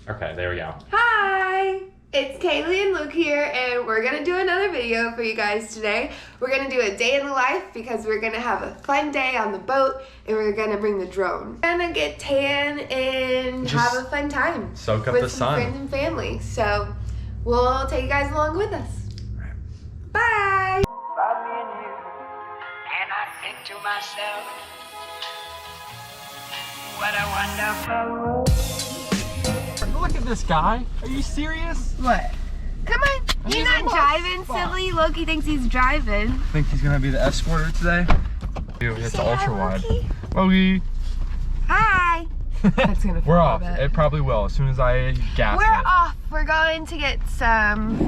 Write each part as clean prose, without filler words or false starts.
Okay, there we go. Hi! It's Kaylee and Luke here, and we're gonna do another video for you guys today. We're gonna do a day in the life because we're gonna have a fun day on the boat, and we're gonna bring the drone. We're gonna get tan and Just have a fun time. soak up with the some sun. friends and family. So we'll take you guys along with us. Bye! About me and you, and I think to myself, what a wonderful world. Look at this guy. Are you serious? What? Come on! He's not driving, silly. Loki thinks he's driving. I think he's gonna be the escorter today. Dude, it's Say hi, ultra wide. Loki. Loki. Hi! That's gonna We're fall, off. I bet. It probably will as soon as I gas We're it. off. We're going to get some.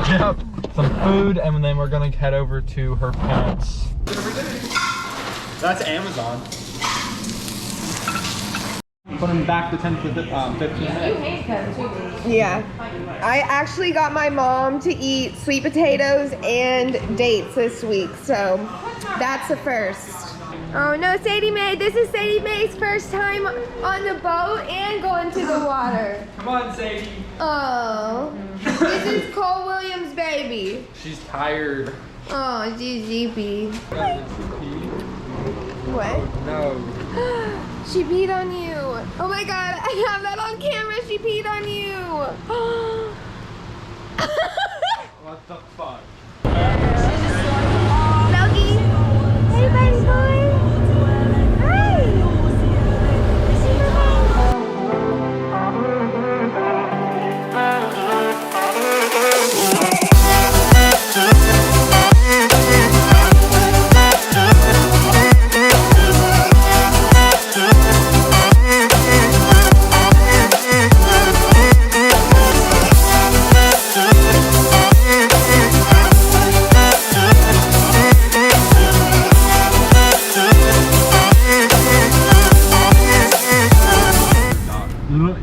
Yep. Some food, and then we're gonna head over to her parents. That's Amazon. Put them back to 10 to 15 minutes. Yeah. I actually got my mom to eat sweet potatoes and dates this week, so that's the first. Oh no, Sadie Mae. This is Sadie Mae's first time on the boat and going to the water. Come on, Sadie. Oh. This is Cole Williams' baby. She's tired. Oh, GGB. What? No. She peed on you. Oh my god, I have that on camera. She peed on you. What the fuck? Loki. Hey, buddy boy. Hi.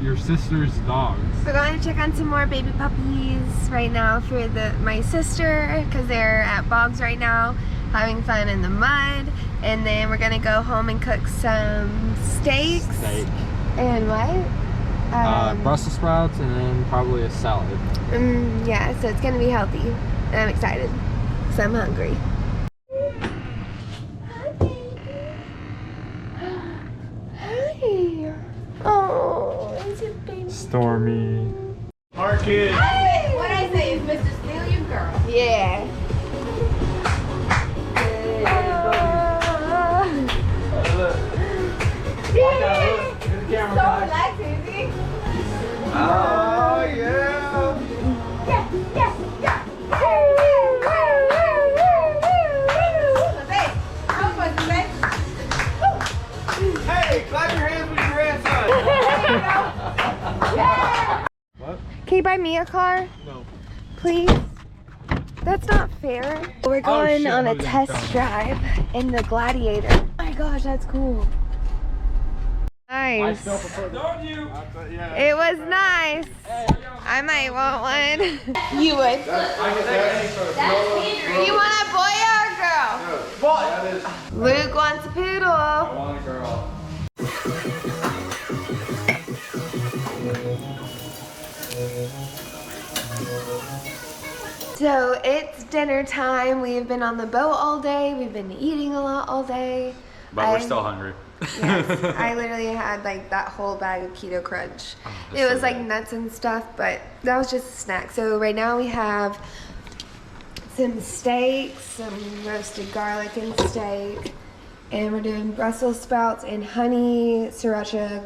Your sister's dogs. We're going to check on some more baby puppies right now for my sister because they're at Boggs right now having fun in the mud, and then we're gonna go home and cook some steaks. Steak. And what? Brussels sprouts and then probably a salad. Yeah, so it's gonna be healthy, and I'm excited because I'm hungry. Hi. Oh, it's a baby. Stormy. Our kids. What I say is Mr. Steal Your Girl. Yeah. So relaxing, see? Oh yeah. Hey, clap your hands with your grandson. What? Can you buy me a car? No. Please? That's not fair. We're going shit, on a I was gonna test tell drive in the Gladiator. Oh my gosh, that's cool. I Nice. still prefer. Don't you? Yeah. It was nice. I might want one. You would. I can take any sort of. You want a boy or a girl? What? Luke wants a I poodle. want a girl. So it's dinner time. We've been on the boat all day. We've been eating a lot all day. But we're still hungry. Yes, I literally had like that whole bag of keto crunch. that's It so was like good. nuts and stuff, but that was just a snack. So right now we have some steak, some roasted garlic and steak, and we're doing Brussels sprouts and honey sriracha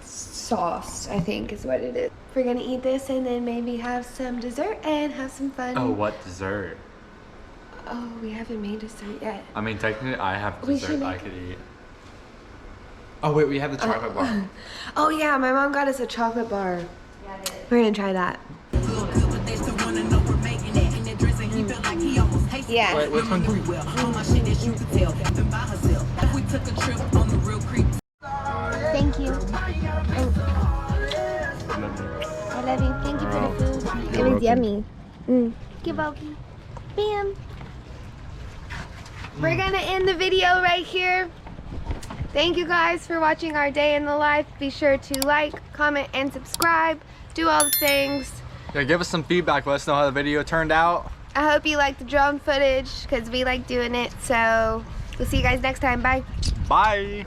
sauce, I think is what it is. We're gonna eat this and then maybe have some dessert and have some fun. Oh, what dessert? Oh, we haven't made dessert yet. I mean, technically, I have We dessert should I make- could eat. Oh, wait, we have the chocolate bar. Oh yeah, my mom got us a chocolate bar. We're gonna try that. Yeah. Wait, which one do we? Thank you. I love you. Thank you for the food. It was yummy. Give Okie. Bam. We're gonna end the video right here. Thank you guys for watching our day in the life. Be sure to like, comment, and subscribe. Do all the things. Yeah, give us some feedback. Let us know how the video turned out. I hope you like the drone footage because we like doing it. So we'll see you guys next time. Bye. Bye.